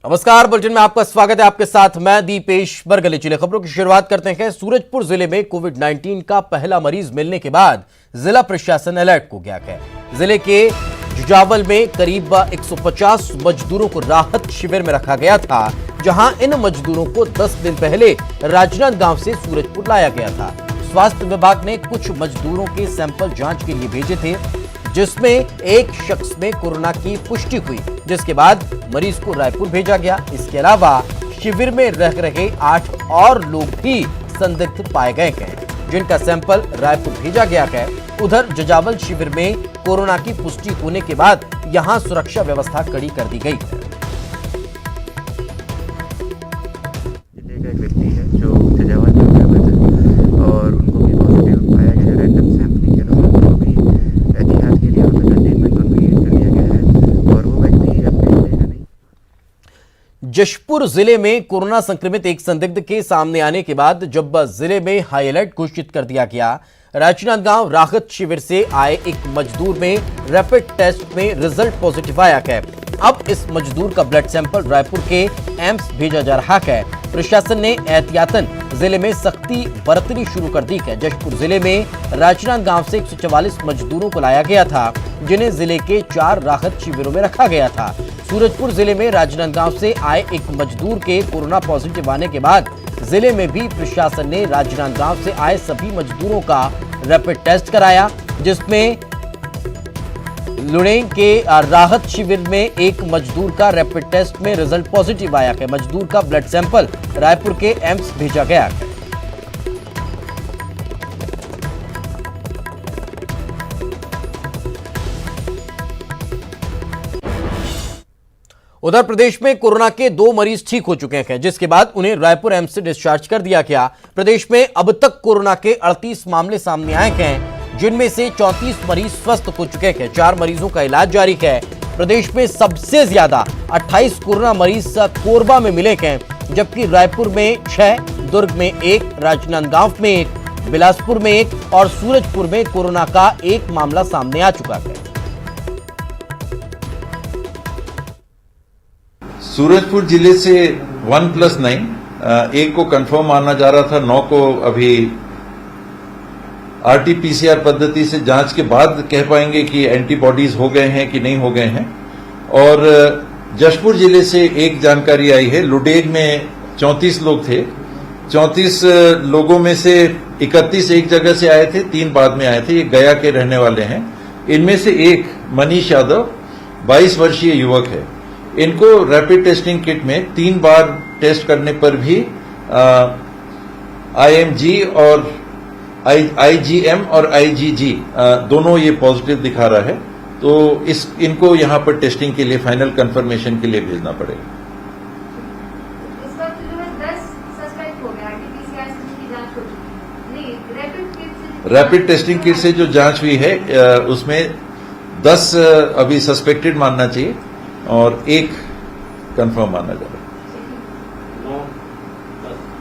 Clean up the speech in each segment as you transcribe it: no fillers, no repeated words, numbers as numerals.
नमस्कार, बुलेटिन में आपका स्वागत है। आपके साथ मैं दीपेश बरगले। चलिए खबरों की शुरुआत करते हैं। सूरजपुर जिले में कोविड-19 का पहला मरीज मिलने के बाद जिला प्रशासन अलर्ट हो गया है। जिले के जुजावल में करीब 150 मजदूरों को राहत शिविर में रखा गया था, जहां इन मजदूरों को 10 दिन पहले राजनांदगांव से सूरजपुर लाया गया था। स्वास्थ्य विभाग ने कुछ मजदूरों के सैंपल जांच के लिए भेजे थे, जिसमें एक शख्स में कोरोना की पुष्टि हुई, जिसके बाद मरीज को रायपुर भेजा गया। इसके अलावा शिविर में रह रहे 8 और लोग भी संदिग्ध पाए गए हैं, जिनका सैंपल रायपुर भेजा गया है। उधर जुजावल शिविर में कोरोना की पुष्टि होने के बाद यहां सुरक्षा व्यवस्था कड़ी कर दी गई है। जिले का एक व्यक्ति है जो जुजावल में हुए थे और उनको भी पॉजिटिव पाया गया है। रैंडम सैंपलिंग के दौरान उनको भी एहतियात के लिए उनका कंटेनमेंट जोन क्रिएट कर दिया गया है और वो व्यक्ति अपने मिलेगा नहीं। जशपुर जिले में कोरोना संक्रमित एक संदिग्ध के सामने आने के बाद जब जिले में हाई अलर्ट घोषित कर दिया गया, राजनांदगांव राहत शिविर से आए एक मजदूर में रैपिड टेस्ट में रिजल्ट पॉजिटिव आया है। अब इस मजदूर का ब्लड सैंपल रायपुर के एम्स भेजा जा रहा है। प्रशासन ने एहतियातन जिले में सख्ती बरतनी शुरू कर दी है। जशपुर जिले में राजनांदगांव से 144 मजदूरों को लाया गया था, जिन्हें जिले के 4 राहत शिविरों में रखा गया था। सूरजपुर जिले में राजनांदगांव से आए एक मजदूर के कोरोना पॉजिटिव आने के बाद जिले में भी प्रशासन ने राजनांदगांव से आए सभी मजदूरों का रैपिड टेस्ट कराया, जिसमें लुड़ेंग के राहत शिविर में एक मजदूर का रैपिड टेस्ट में रिजल्ट पॉजिटिव आया है। मजदूर का ब्लड सैंपल रायपुर के एम्स भेजा गया है। उधर प्रदेश में कोरोना के 2 मरीज ठीक हो चुके हैं, जिसके बाद उन्हें रायपुर एम्स से डिस्चार्ज कर दिया गया। प्रदेश में अब तक कोरोना के 38 मामले सामने आए हैं, जिनमें से 34 मरीज स्वस्थ हो चुके हैं। 4 मरीजों का इलाज जारी है। प्रदेश में सबसे ज्यादा 28 कोरोना मरीज कोरबा में मिले हैं, जबकि रायपुर में 6, दुर्ग में 1, राजनांदगांव में 1, बिलासपुर में 1 और सूरजपुर में कोरोना का 1 मामला सामने आ चुका है। सूरजपुर जिले से 1+9 एक को कंफर्म माना जा रहा था, 9 को अभी आरटीपीसीआर पद्धति से जांच के बाद कह पाएंगे कि एंटीबॉडीज हो गए हैं कि नहीं हो गए हैं। और जशपुर जिले से एक जानकारी आई है, लुडेग में 34 लोग थे। 34 लोगों में से 31 एक जगह से आए थे, 3 बाद में आए थे। ये गया के रहने वाले हैं। इनमें से एक मनीष यादव 22 वर्षीय युवक है। इनको रैपिड टेस्टिंग किट में 3 बार टेस्ट करने पर भी आईएमजी और आईजीएम और आईजीजी दोनों ये पॉजिटिव दिखा रहा है। तो इनको यहां पर टेस्टिंग के लिए फाइनल कंफर्मेशन के लिए भेजना पड़ेगा। इस वक्त जो है 10 सस्पेक्ट हो गए, आरटीपीसीआर से जिनकी जांच हो चुकी है। नहीं, रैपिड टेस्टिंग किट से जो जांच हुई है उसमें 10 अभी सस्पेक्टेड मानना चाहिए और 1 कंफर्म माना जा रहा है।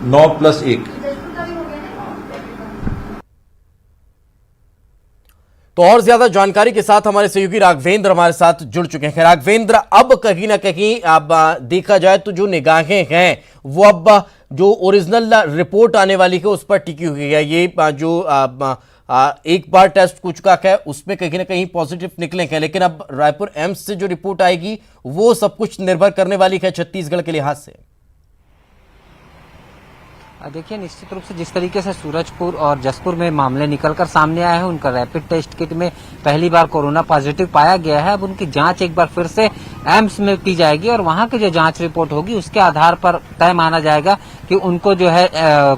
9+1। तो और ज्यादा जानकारी के साथ हमारे सहयोगी राघवेंद्र हमारे साथ जुड़ चुके हैं। राघवेंद्र, अब कहीं ना कहीं अब देखा जाए तो जो निगाहें हैं वो अब जो ओरिजिनल रिपोर्ट आने वाली है उस पर टिकी हुई है। ये जो एक बार टेस्ट हो चुका है उसमें कहीं ना कहीं पॉजिटिव निकले हैं, लेकिन अब रायपुर एम्स से जो रिपोर्ट आएगी वो सब कुछ निर्भर करने वाली है छत्तीसगढ़ के लिहाज से। देखिए, निश्चित रूप से जिस तरीके से सूरजपुर और जसपुर में मामले निकलकर सामने आए हैं, उनका रैपिड टेस्ट किट में पहली बार कोरोना पॉजिटिव पाया गया है। अब उनकी जांच एक बार फिर से एम्स में की जाएगी और वहां की जो जांच रिपोर्ट होगी उसके आधार पर तय माना जाएगा कि उनको जो है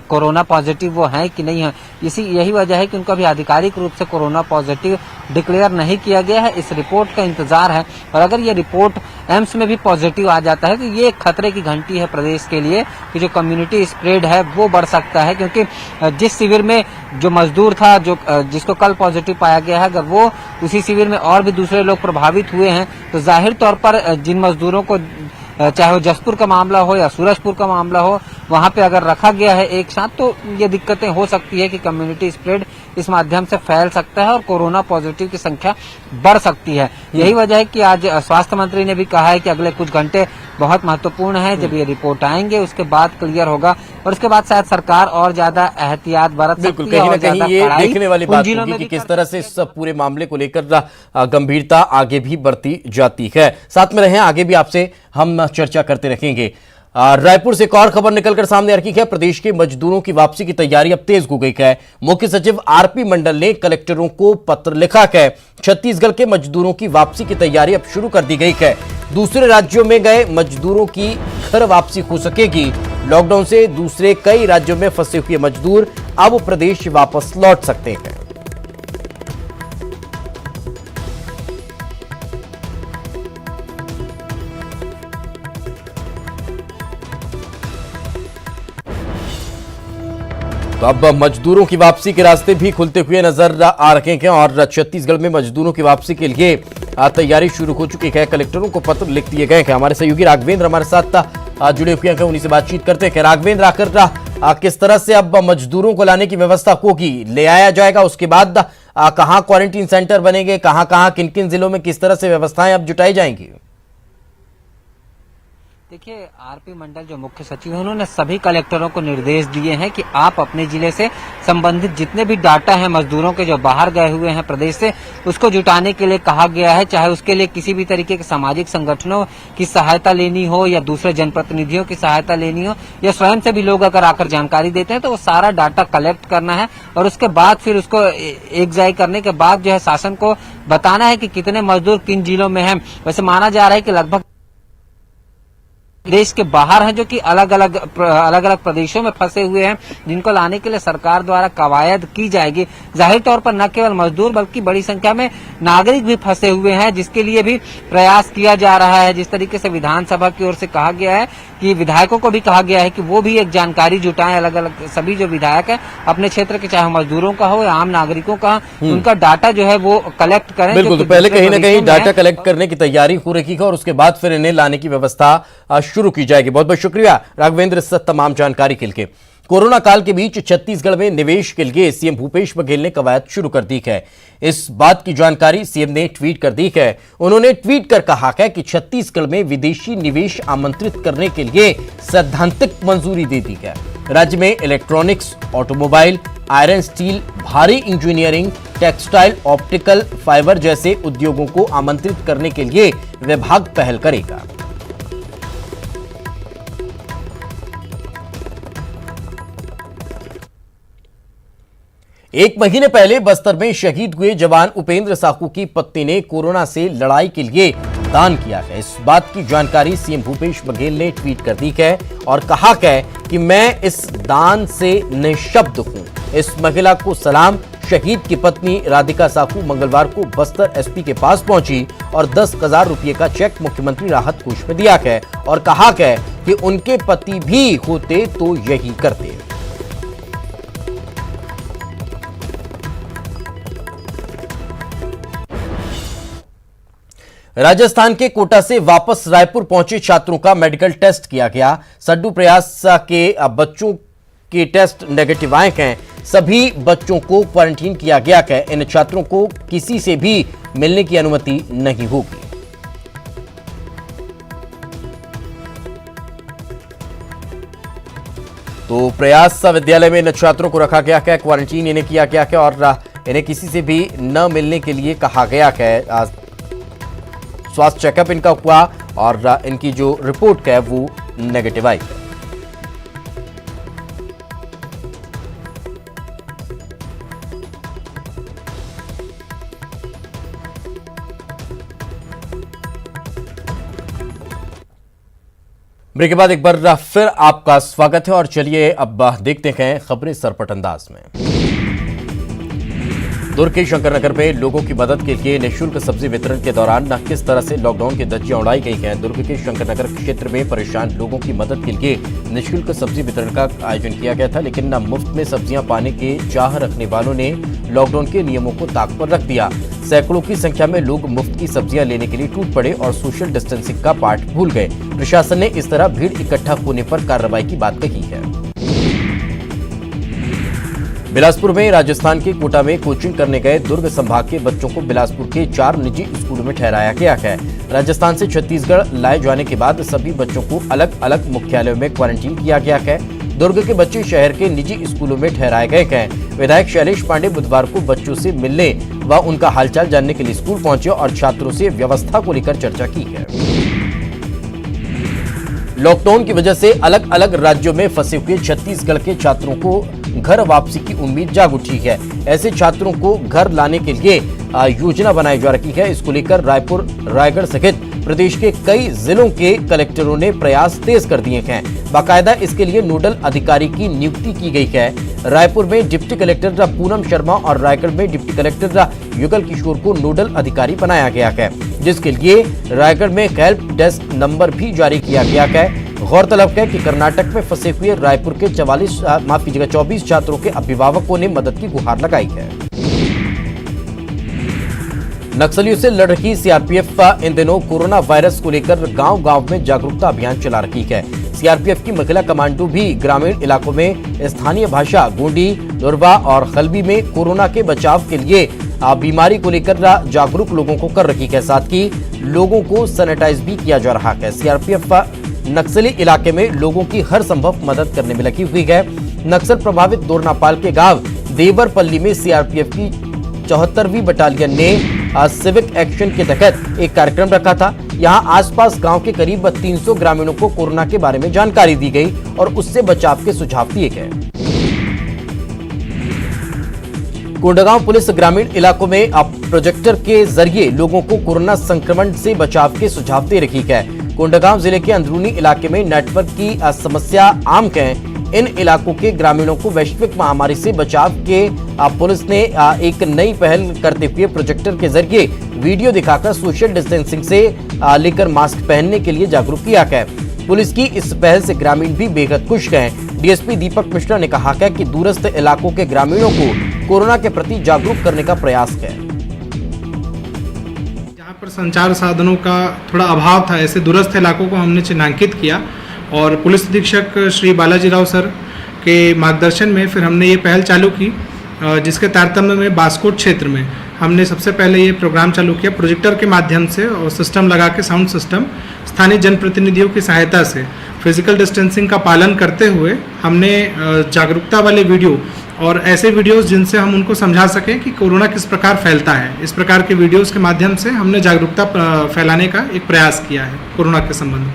कोरोना पॉजिटिव वो है कि नहीं है। यही वजह है कि उनको अभी आधिकारिक रूप से कोरोना पॉजिटिव डिक्लेयर नहीं किया गया है। इस रिपोर्ट का इंतजार है और अगर ये रिपोर्ट एम्स में भी पॉजिटिव आ जाता है तो ये एक खतरे की घंटी है प्रदेश के लिए कि जो कम्युनिटी स्प्रेड है वो बढ़ सकता है, क्योंकि जिस शिविर में जो मजदूर था जिसको कल पॉजिटिव पाया गया है, अगर वो उसी शिविर में और भी दूसरे लोग प्रभावित हुए हैं तो जाहिर तौर पर जिन मजदूरों को चाहे वो जसपुर का मामला हो या सूरजपुर का मामला हो, वहां पे अगर रखा गया है एक साथ तो ये दिक्कतें हो सकती है कि कम्युनिटी स्प्रेड इस माध्यम से फैल सकता है और कोरोना पॉजिटिव की संख्या बढ़ सकती है। यही वजह है कि आज स्वास्थ्य मंत्री ने भी कहा है कि अगले कुछ घंटे बहुत महत्वपूर्ण है। जब ये रिपोर्ट आएंगे उसके बाद क्लियर होगा और उसके बाद शायद सरकार और ज्यादा एहतियात बरत सकती है। कहीं ना कहीं ये देखने वाली बात होगी कि किस तरह से इस पूरे मामले को लेकर गंभीरता आगे भी बढ़ती जाती है। साथ में रहें, आगे भी आपसे हम चर्चा करते रहेंगे। रायपुर से एक और खबर निकलकर सामने आ रही है। प्रदेश के मजदूरों की वापसी की तैयारी अब तेज हो गई है। मुख्य सचिव आरपी मंडल ने कलेक्टरों को पत्र लिखा है। छत्तीसगढ़ के मजदूरों की वापसी की तैयारी अब शुरू कर दी गई है। दूसरे राज्यों में गए मजदूरों की घर वापसी हो सकेगी। लॉकडाउन से दूसरे कई राज्यों में फंसे हुए मजदूर अब प्रदेश वापस लौट सकते हैं। तो अब मजदूरों की वापसी के रास्ते भी खुलते हुए नजर आ रहे हैं और छत्तीसगढ़ में मजदूरों की वापसी के लिए तैयारी शुरू हो चुकी है। कलेक्टरों को पत्र लिख दिए गए हैं। हमारे सहयोगी राघवेंद्र हमारे साथ जुड़े हुए हैं, उन्हीं से बातचीत करते हैं। राघवेंद्र, आकर किस तरह से अब मजदूरों को लाने की व्यवस्था होगी, ले आया जाएगा, उसके बाद कहाँ क्वारंटीन सेंटर बनेंगे, कहाँ किन किन जिलों में किस तरह से व्यवस्थाएं अब जुटाई जाएंगी? देखिए, आरपी मंडल जो मुख्य सचिव हैं उन्होंने सभी कलेक्टरों को निर्देश दिए हैं कि आप अपने जिले से संबंधित जितने भी डाटा हैं मजदूरों के जो बाहर गए हुए हैं प्रदेश से, उसको जुटाने के लिए कहा गया है। चाहे उसके लिए किसी भी तरीके के सामाजिक संगठनों की सहायता लेनी हो या दूसरे जनप्रतिनिधियों की सहायता लेनी हो या स्वयं से भी लोग अगर आकर जानकारी देते हैं तो वो सारा डाटा कलेक्ट करना है और उसके बाद फिर उसको एकजाई करने के बाद जो है शासन को बताना है कि कितने मजदूर किन जिलों में हैं। वैसे माना जा रहा है कि लगभग देश के बाहर हैं जो कि अलग अलग प्रदेशों में फंसे हुए हैं, जिनको लाने के लिए सरकार द्वारा कवायद की जाएगी। जाहिर तौर पर न केवल मजदूर बल्कि बड़ी संख्या में नागरिक भी फंसे हुए हैं, जिसके लिए भी प्रयास किया जा रहा है। जिस तरीके से विधानसभा की ओर से कहा गया है कि विधायकों को भी कहा गया है कि वो भी एक जानकारी जुटाएं, अलग अलग सभी जो विधायक हैं अपने क्षेत्र के, चाहे मजदूरों का हो या आम नागरिकों का, उनका डाटा जो है वो कलेक्ट करें। बिल्कुल, तो पहले कहीं ना कहीं डाटा कलेक्ट करने की तैयारी हो रही है और उसके बाद फिर इन्हें लाने की व्यवस्था शुरू की जाएगी। बहुत बहुत शुक्रिया राघवेंद्र इस तमाम जानकारी के लिए। कोरोना काल के बीच छत्तीसगढ़ में निवेश के लिए सीएम भूपेश बघेल ने कवायद शुरू कर दी है। इस बात की जानकारी सीएम ने ट्वीट कर दी है। उन्होंने ट्वीट कर कहा है कि छत्तीसगढ़ में विदेशी निवेश आमंत्रित करने के लिए सैद्धांतिक मंजूरी दे दी है। राज्य में इलेक्ट्रॉनिक्स, ऑटोमोबाइल, आयरन स्टील, भारी इंजीनियरिंग, टेक्सटाइल, ऑप्टिकल फाइबर जैसे उद्योगों को आमंत्रित करने के लिए विभाग पहल करेगा। एक महीने पहले बस्तर में शहीद हुए जवान उपेंद्र साहू की पत्नी ने कोरोना से लड़ाई के लिए दान किया है। इस बात की जानकारी सीएम भूपेश बघेल ने ट्वीट कर दी है और कहा है कि मैं इस दान से निःशब्द हूं। इस महिला को सलाम। शहीद की पत्नी राधिका साहू मंगलवार को बस्तर एसपी के पास पहुंची और 10,000 रुपये का चेक मुख्यमंत्री राहत कोष में दिया है और कहा है कि उनके पति भी होते तो यही करते। राजस्थान के कोटा से वापस रायपुर पहुंचे छात्रों का मेडिकल टेस्ट किया गया। सड्डू प्रयास के बच्चों के टेस्ट नेगेटिव आए हैं। सभी बच्चों को क्वारंटीन किया गया है। इन छात्रों को किसी से भी मिलने की अनुमति नहीं होगी। तो प्रयास विद्यालय में इन छात्रों को रखा गया है, क्वारंटीन इन्हें किया गया है और इन्हें किसी से भी न मिलने के लिए कहा गया है। स्वास्थ्य चेकअप इनका हुआ और इनकी जो रिपोर्ट है वो नेगेटिव आई है। ब्रेक के बाद एक बार फिर आपका स्वागत है और चलिए अब देखते हैं खबरें सरपट अंदाज में। दुर्ग के शंकरनगर में लोगों की मदद के लिए निःशुल्क सब्जी वितरण के दौरान न किस तरह से लॉकडाउन की धज्जियां उड़ाई गई हैं। दुर्ग के शंकरनगर क्षेत्र में परेशान लोगों की मदद के लिए निःशुल्क सब्जी वितरण का आयोजन किया गया था, लेकिन न मुफ्त में सब्जियां पाने के चाह रखने वालों ने लॉकडाउन के नियमों को ताक पर रख दिया। सैकड़ों की संख्या में लोग मुफ्त की सब्जियां लेने के लिए टूट पड़े और सोशल डिस्टेंसिंग का पाठ भूल गए। प्रशासन ने इस तरह भीड़ इकट्ठा होने पर कार्रवाई की बात कही है। बिलासपुर में राजस्थान के कोटा में कोचिंग करने गए दुर्ग संभाग के बच्चों को बिलासपुर के 4 निजी स्कूलों में ठहराया गया है। राजस्थान से छत्तीसगढ़ लाए जाने के बाद सभी बच्चों को अलग अलग मुख्यालयों में क्वारंटीन किया गया है। दुर्ग के बच्चे शहर के निजी स्कूलों में ठहराए गए हैं। विधायक शैलेश पांडे बुधवार को बच्चों से मिलने व उनका हालचाल जानने के लिए स्कूल पहुंचे और छात्रों से व्यवस्था को लेकर चर्चा की है। लॉकडाउन की वजह से अलग अलग राज्यों में फंसे हुए छत्तीसगढ़ के छात्रों को घर वापसी की उम्मीद जाग उठी है। ऐसे छात्रों को घर लाने के लिए योजना बनाई जा रही है। इसको लेकर रायपुर, रायगढ़ सहित प्रदेश के कई जिलों के कलेक्टरों ने प्रयास तेज कर दिए हैं। बाकायदा इसके लिए नोडल अधिकारी की नियुक्ति की गई है। रायपुर में डिप्टी कलेक्टर पूनम शर्मा और रायगढ़ में डिप्टी कलेक्टर युगल किशोर को नोडल अधिकारी बनाया गया है, जिसके लिए रायगढ़ में हेल्प डेस्क नंबर भी जारी किया गया है। गौरतलब है कि कर्नाटक में फंसे हुए रायपुर के 24 छात्रों के अभिभावकों ने मदद की गुहार लगाई है। नक्सलियों से लड़ रही सीआरपीएफ इन दिनों कोरोना वायरस को लेकर गांव-गांव में जागरूकता अभियान चला रही है। सीआरपीएफ की महिला कमांडो भी ग्रामीण इलाकों में स्थानीय भाषा गोंडी, दुर्वा और खलबी में कोरोना के बचाव के लिए बीमारी को लेकर जागरूक लोगों को कर रही है। साथ ही लोगों को सैनिटाइज भी किया जा रहा है। सीआरपीएफ नक्सली इलाके में लोगों की हर संभव मदद करने में लगी हुई है। नक्सल प्रभावित दोरनापाल के गांव देवरपल्ली में सीआरपीएफ की 74वीं बटालियन ने सिविक एक्शन के तहत एक कार्यक्रम रखा था। यहां आसपास गांव के करीब 300 ग्रामीणों को कोरोना के बारे में जानकारी दी गई और उससे बचाव के सुझाव दिए गए। कोंडागांव पुलिस ग्रामीण इलाकों में प्रोजेक्टर के जरिए लोगों को कोरोना संक्रमण से बचाव के सुझाव दे रही है। कोंडागांव जिले के अंदरूनी इलाके में नेटवर्क की समस्या आम है। इन इलाकों के ग्रामीणों को वैश्विक महामारी से बचाव के पुलिस ने एक नई पहल करते हुए प्रोजेक्टर के जरिए वीडियो दिखाकर सोशल डिस्टेंसिंग से लेकर मास्क पहनने के लिए जागरूक किया है। पुलिस की इस पहल से ग्रामीण भी बेहद खुश हैं। डीएसपी दीपक मिश्रा ने कहा है कि दूरस्थ इलाकों के ग्रामीणों को कोरोना के प्रति जागरूक करने का प्रयास है। जहाँ पर संचार साधनों का थोड़ा अभाव था, ऐसे दूरस्थ इलाकों को हमने चिन्हांकित किया और पुलिस अधीक्षक श्री बालाजी राव सर के मार्गदर्शन में फिर हमने ये पहल चालू की, जिसके तारतम्य में बास्कोट क्षेत्र में हमने सबसे पहले ये प्रोग्राम चालू किया प्रोजेक्टर के माध्यम से और सिस्टम लगा के साउंड सिस्टम स्थानीय जनप्रतिनिधियों की सहायता से फिजिकल डिस्टेंसिंग का पालन करते हुए हमने जागरूकता वाले वीडियो और ऐसे वीडियोस जिनसे हम उनको समझा सकें कि कोरोना किस प्रकार फैलता है, इस प्रकार के वीडियोस के माध्यम से हमने जागरूकता फैलाने का एक प्रयास किया है कोरोना के संबंध में।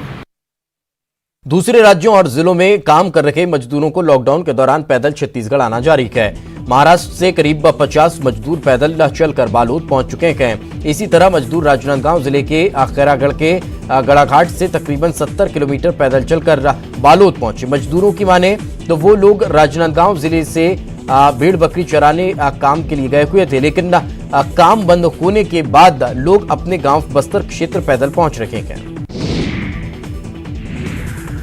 दूसरे राज्यों और जिलों में काम कर रहे मजदूरों को लॉकडाउन के दौरान पैदल छत्तीसगढ़ आना जारी है। महाराष्ट्र से करीब 50 मजदूर पैदल चलकर बालोद पहुंच चुके हैं। इसी तरह मजदूर राजनांदगांव जिले के खैरागढ़ के गड़ाघाट से तकरीबन 70 किलोमीटर पैदल चलकर बालोद पहुंचे। मजदूरों की माने तो वो लोग राजनांदगांव जिले से भेड़ बकरी चराने काम के लिए गए हुए थे, लेकिन काम बंद होने के बाद लोग अपने गांव बस्तर क्षेत्र पैदल पहुंच रहे हैं।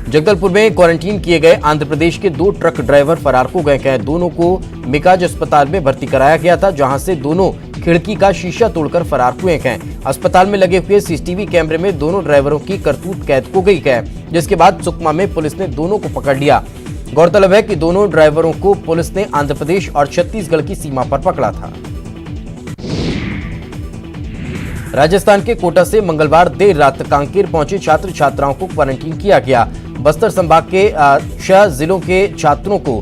जगदलपुर में क्वारंटीन किए गए आंध्र प्रदेश के 2 ट्रक ड्राइवर फरार हो गए हैं। दोनों को मिकाज अस्पताल में भर्ती कराया गया था, जहां से दोनों खिड़की का शीशा तोड़कर फरार हुए हैं। अस्पताल में लगे हुए सीसीटीवी कैमरे में दोनों ड्राइवरों की करतूत कैद हो गई है, जिसके बाद सुकमा में पुलिस ने दोनों को पकड़ लिया। गौरतलब है कि दोनों ड्राइवरों को पुलिस ने आंध्र प्रदेश और छत्तीसगढ़ की सीमा पर पकड़ा था। राजस्थान के कोटा से मंगलवार देर रात कांकेर पहुंचे छात्र छात्राओं को क्वारंटीन किया गया। बस्तर संभाग के 6 जिलों के छात्रों को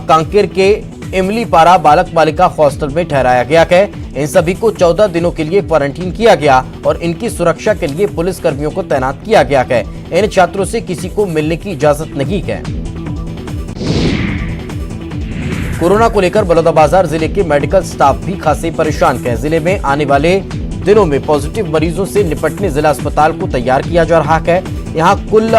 कांकेर के इमलीपारा बालक बालिका हॉस्टल में ठहराया गया है। इन सभी को 14 दिनों के लिए क्वारंटीन किया गया और इनकी सुरक्षा के लिए पुलिस कर्मियों को तैनात किया गया है। इन छात्रों से किसी को मिलने की इजाजत नहीं है। कोरोना को लेकर बलौदाबाजार जिले के मेडिकल स्टाफ भी खासे परेशान है। जिले में आने वाले दिनों में पॉजिटिव मरीजों से निपटने जिला अस्पताल को तैयार किया जा रहा है। यहाँ कुल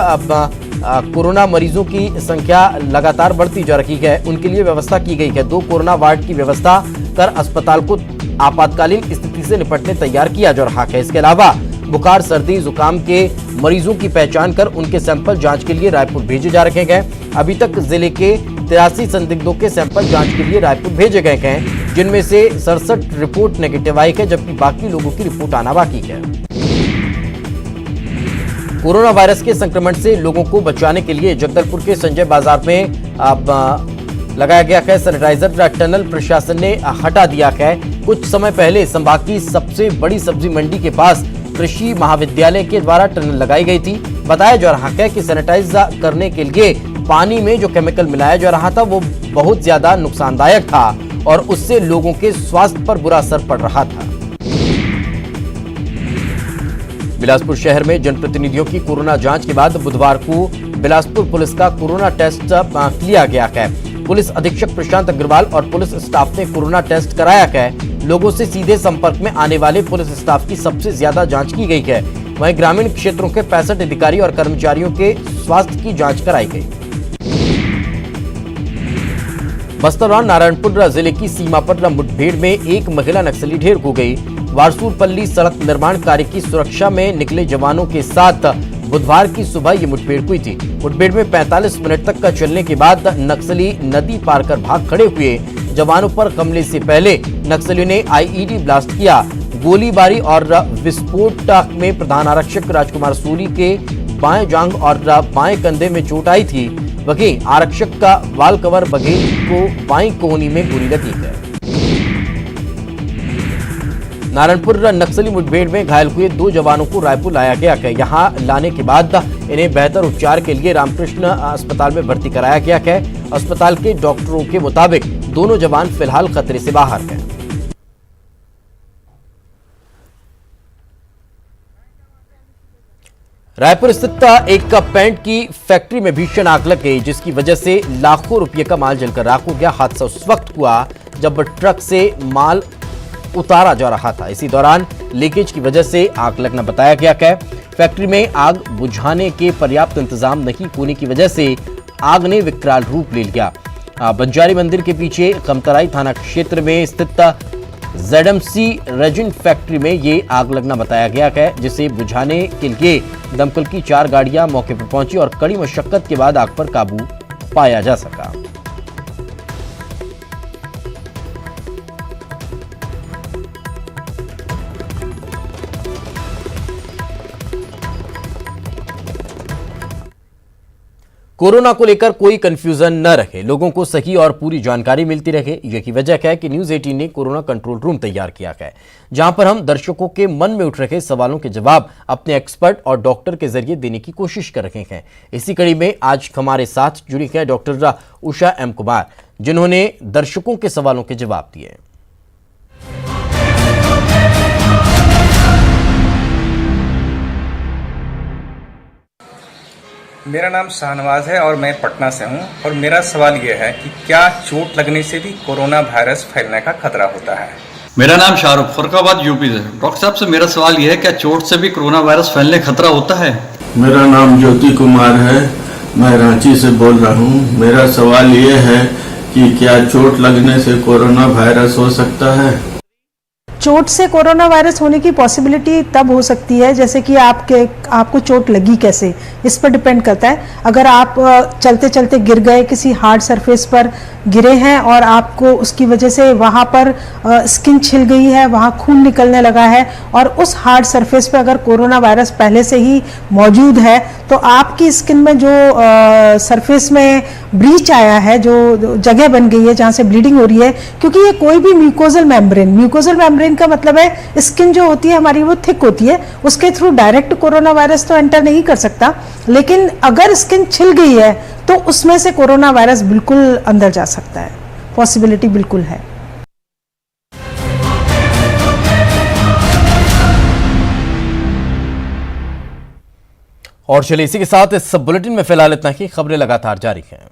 कोरोना मरीजों की संख्या लगातार बढ़ती जा रही है, उनके लिए व्यवस्था की गई है। 2 कोरोना वार्ड की व्यवस्था कर अस्पताल को आपातकालीन स्थिति से निपटने तैयार किया जा रहा है। इसके अलावा बुखार, सर्दी, जुकाम के मरीजों की पहचान कर उनके सैंपल जांच के लिए रायपुर भेजे जा रखे हैं। अभी तक जिले के 83 संदिग्धों के सैंपल जांच के लिए रायपुर भेजे गए हैं, जिनमें से 67 रिपोर्ट नेगेटिव आई है, जबकि बाकी लोगों की रिपोर्ट आना बाकी है। कोरोना वायरस के संक्रमण से लोगों को बचाने के लिए जगदलपुर के संजय बाजार में अब लगाया गया है सैनिटाइजर। टनल प्रशासन ने हटा दिया है। कुछ समय पहले संभाग की सबसे बड़ी सब्जी मंडी के पास कृषि महाविद्यालय के द्वारा टनल लगाई गई थी। बताया जा रहा है कि सैनिटाइज करने के लिए पानी में जो केमिकल मिलाया जा रहा था वो बहुत ज्यादा नुकसानदायक था और उससे लोगों के स्वास्थ्य पर बुरा असर पड़ रहा था। बिलासपुर शहर में जनप्रतिनिधियों की कोरोना जांच के बाद बुधवार को बिलासपुर पुलिस का कोरोना टेस्ट किया गया है। पुलिस अधीक्षक प्रशांत अग्रवाल और पुलिस स्टाफ ने कोरोना टेस्ट कराया है। लोगों से सीधे संपर्क में आने वाले पुलिस स्टाफ की सबसे ज्यादा जांच की गई है। वहीं ग्रामीण क्षेत्रों के 65 अधिकारी और कर्मचारियों के स्वास्थ्य की जांच कराई गई। बस्तर और नारायणपुर जिले की सीमा पर मुठभेड़ में एक महिला नक्सली ढेर हो गई। वारसूरपल्ली सड़क निर्माण कार्य की सुरक्षा में निकले जवानों के साथ बुधवार की सुबह ये मुठभेड़ हुई थी। मुठभेड़ में 45 मिनट तक का चलने के बाद नक्सली नदी पार कर भाग खड़े हुए। जवानों पर हमले से पहले नक्सलियों ने आईईडी ब्लास्ट किया। गोलीबारी और विस्फोट में प्रधान आरक्षक राजकुमार सोली के बाएं जांघ और बाएं कंधे में चोट आई थी। वहीं आरक्षक का वाल कवर बघेल को बाईं कोहनी में गोली लगी है। नारायणपुर नक्सली मुठभेड़ में घायल हुए 2 जवानों को रायपुर लाया गया है। यहां लाने के बाद इन्हें बेहतर उपचार के लिए रामकृष्ण अस्पताल में भर्ती कराया गया है। अस्पताल के डॉक्टरों के मुताबिक दोनों जवान फिलहाल खतरे से बाहर हैं। रायपुर स्थित एक पेंट की फैक्ट्री में भीषण आग लग गई, जिसकी वजह से लाखों रुपए का माल जलकर राख हो गया। हादसा उस वक्त हुआ जब ट्रक से माल उतारा जा रहा था। इसी दौरान लीकेज की वजह से आग लगना बताया गया है। फैक्ट्री में आग बुझाने के पर्याप्त इंतजाम नहीं होने की वजह से आग ने विकराल रूप ले लिया। बंजारी मंदिर के पीछे कमतराई थाना क्षेत्र में स्थित ZMC रेजिन फैक्ट्री में ये आग लगना बताया गया है, जिसे बुझाने के लिए दमकल की 4 गाड़ियां मौके पर पहुंची और कड़ी मशक्कत के बाद आग पर काबू पाया जा सका। कोरोना को लेकर कोई कंफ्यूजन न रहे, लोगों को सही और पूरी जानकारी मिलती रहे, यही वजह है कि न्यूज 18 ने कोरोना कंट्रोल रूम तैयार किया है, जहां पर हम दर्शकों के मन में उठ रहे सवालों के जवाब अपने एक्सपर्ट और डॉक्टर के जरिए देने की कोशिश कर रहे हैं। इसी कड़ी में आज हमारे साथ जुड़ी है डॉक्टर उषा M कुमार, जिन्होंने दर्शकों के सवालों के जवाब दिए। मेरा नाम शाहनवाज है और मैं पटना से हूं और मेरा सवाल यह है कि क्या चोट लगने से भी कोरोना वायरस फैलने का खतरा होता है। मेरा नाम शाहरुख, फरकाबाद यूपी से। डॉक्टर साहब से मेरा सवाल यह है, क्या चोट से भी कोरोना वायरस फैलने का खतरा होता है? मेरा नाम ज्योति कुमार है, मैं रांची से बोल रहा हूँ। मेरा सवाल ये है कि क्या चोट लगने से कोरोना वायरस हो सकता है? चोट से कोरोना वायरस होने की पॉसिबिलिटी तब हो सकती है जैसे कि आपको चोट लगी कैसे, इस पर डिपेंड करता है। अगर आप चलते चलते गिर गए, किसी हार्ड सरफेस पर गिरे हैं और आपको उसकी वजह से वहाँ पर स्किन छिल गई है, वहाँ खून निकलने लगा है और उस हार्ड सरफेस पर अगर कोरोना वायरस पहले से ही मौजूद है तो आपकी स्किन में जो सरफेस में ब्रीच आया है, जो जगह बन गई है जहाँ से ब्लीडिंग हो रही है, क्योंकि ये कोई भी म्यूकोजल मेम्ब्रेन का मतलब है स्किन जो होती है हमारी वो थिक होती है, उसके थ्रू डायरेक्ट कोरोना वायरस तो एंटर नहीं कर सकता, लेकिन अगर स्किन छिल गई है तो उसमें से कोरोना वायरस बिल्कुल अंदर जा सकता है, पॉसिबिलिटी बिल्कुल है। और चलिए इसी के साथ इस बुलेटिन में फिलहाल इतना ही। खबरें लगातार जारी हैं।